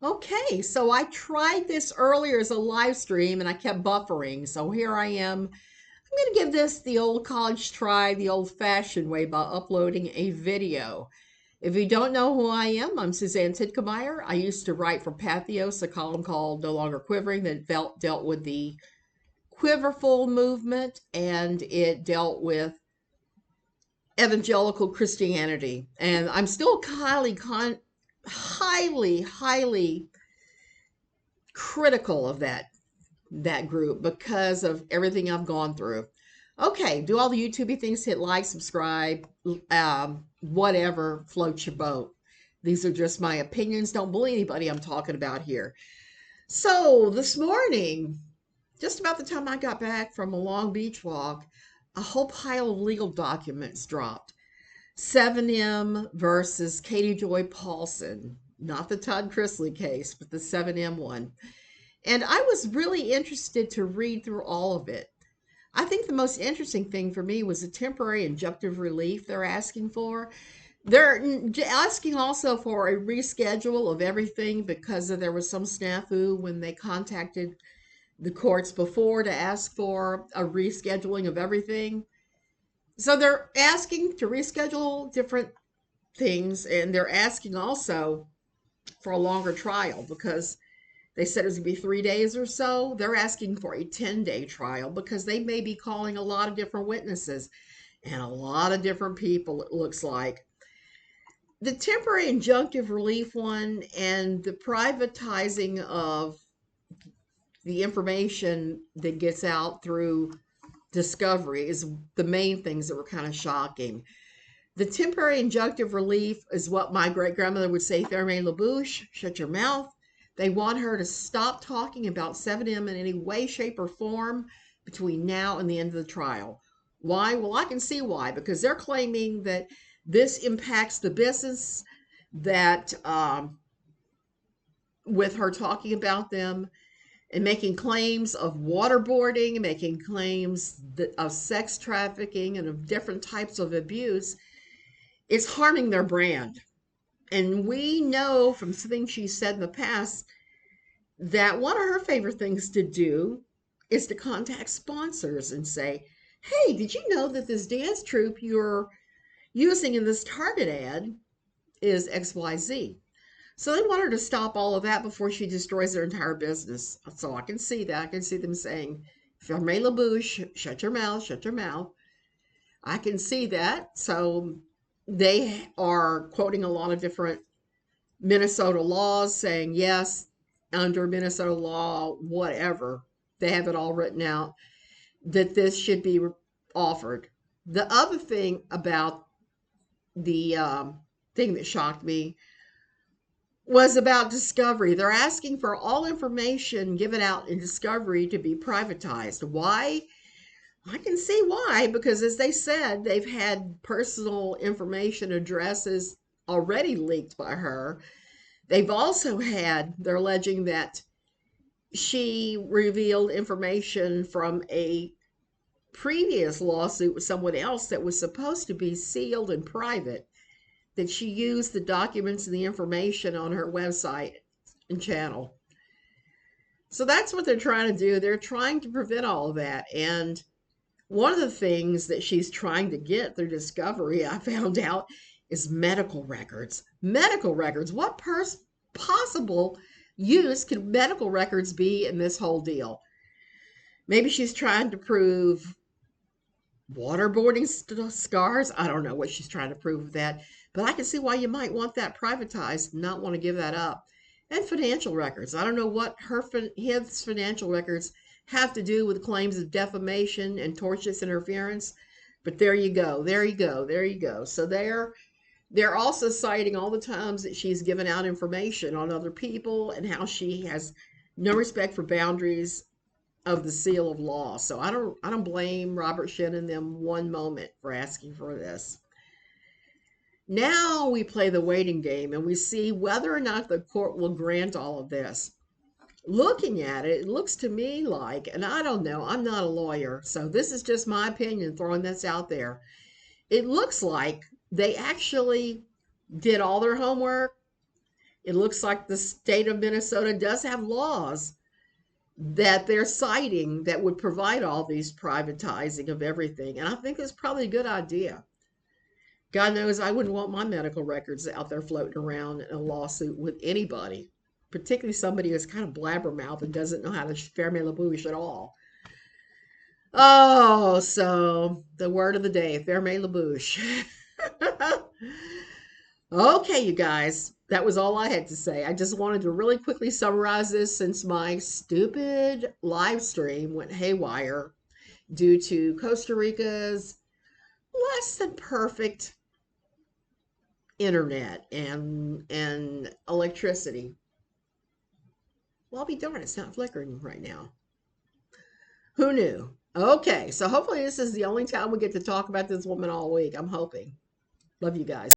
Okay, so I tried this earlier as a live stream and I kept buffering. So here I am. I'm going to give this the old college try, the old fashioned way by uploading a video. If you don't know who I am, I'm Suzanne Tidkemeyer. I used to write for Pathos, a column called No Longer Quivering that dealt with the quiverful movement and it dealt with evangelical Christianity. And I'm still highly critical of that group because of everything I've gone through. Okay, do all the YouTubey things, hit like, subscribe, whatever floats your boat. These are just my opinions. Don't believe anybody I'm talking about here. So this morning, just about the time I got back from a long beach walk, a whole pile of legal documents dropped. 7M versus Katie Joy Paulson, not the Todd Chrisley case, but the 7M one. And I was really interested to read through all of it. I think the most interesting thing for me was the temporary injunctive relief they're asking for. They're asking also for a reschedule of everything because there was some snafu when they contacted the courts before to ask for a rescheduling of everything. So they're asking to reschedule different things, and they're asking also for a longer trial because they said it was going to be 3 days or so. They're asking for a 10-day trial because they may be calling a lot of different witnesses and a lot of different people, it looks like. The temporary injunctive relief one and the privatizing of the information that gets out through discovery is the main things that were kind of shocking. The temporary injunctive relief is what my great grandmother would say, ferme la bouche, shut your mouth. They want her to stop talking about 7M in any way, shape, or form between now and the end of the trial. Why? Well, I can see why, because they're claiming that this impacts the business, that with her talking about them and making claims of waterboarding, making claims of sex trafficking and of different types of abuse, it's harming their brand. And we know from things she said in the past that one of her favorite things to do is to contact sponsors and say, hey, did you know that this dance troupe you're using in this Target ad is XYZ? So they want her to stop all of that before she destroys their entire business. So I can see that. I can see them saying, ferme la bouche, shut your mouth, shut your mouth. I can see that. So they are quoting a lot of different Minnesota laws saying, yes, under Minnesota law, whatever, they have it all written out, that this should be offered. The other thing about the thing that shocked me was about discovery. They're asking for all information given out in discovery to be privatized. Why? I can see why, because as they said, they've had personal information, addresses already leaked by her. They've also had, they're alleging that she revealed information from a previous lawsuit with someone else that was supposed to be sealed and private, that she used the documents and the information on her website and channel. So that's what they're trying to do. They're trying to prevent all of that. And one of the things that she's trying to get through discovery, I found out, is medical records. Medical records. What possible use could medical records be in this whole deal? Maybe she's trying to prove waterboarding scars. I don't know what she's trying to prove with that, but I can see why you might want that privatized, not want to give that up. And financial records. I don't know what his financial records have to do with claims of defamation and tortious interference, but there you go. There you go. There you go. So they're also citing all the times that she's given out information on other people and how she has no respect for boundaries of the seal of law. So I don't blame Robert Shinn and them one moment for asking for this. Now we play the waiting game and we see whether or not the court will grant all of this. Looking at it, it looks to me like, and I don't know, I'm not a lawyer, so this is just my opinion, throwing this out there. It looks like they actually did all their homework. It looks like the state of Minnesota does have laws that they're citing that would provide all these privatizing of everything. And I think it's probably a good idea. God knows I wouldn't want my medical records out there floating around in a lawsuit with anybody, particularly somebody who's kind of blabbermouth and doesn't know how to fermer la bouche at all. Oh, so the word of the day, fermer la bouche. Okay, you guys, that was all I had to say. I just wanted to really quickly summarize this since my stupid live stream went haywire due to Costa Rica's less than perfect internet and electricity. Well, I'll be darned, it's not flickering right now. Who knew? Okay, so hopefully this is the only time we get to talk about this woman all week. I'm hoping. Love you guys.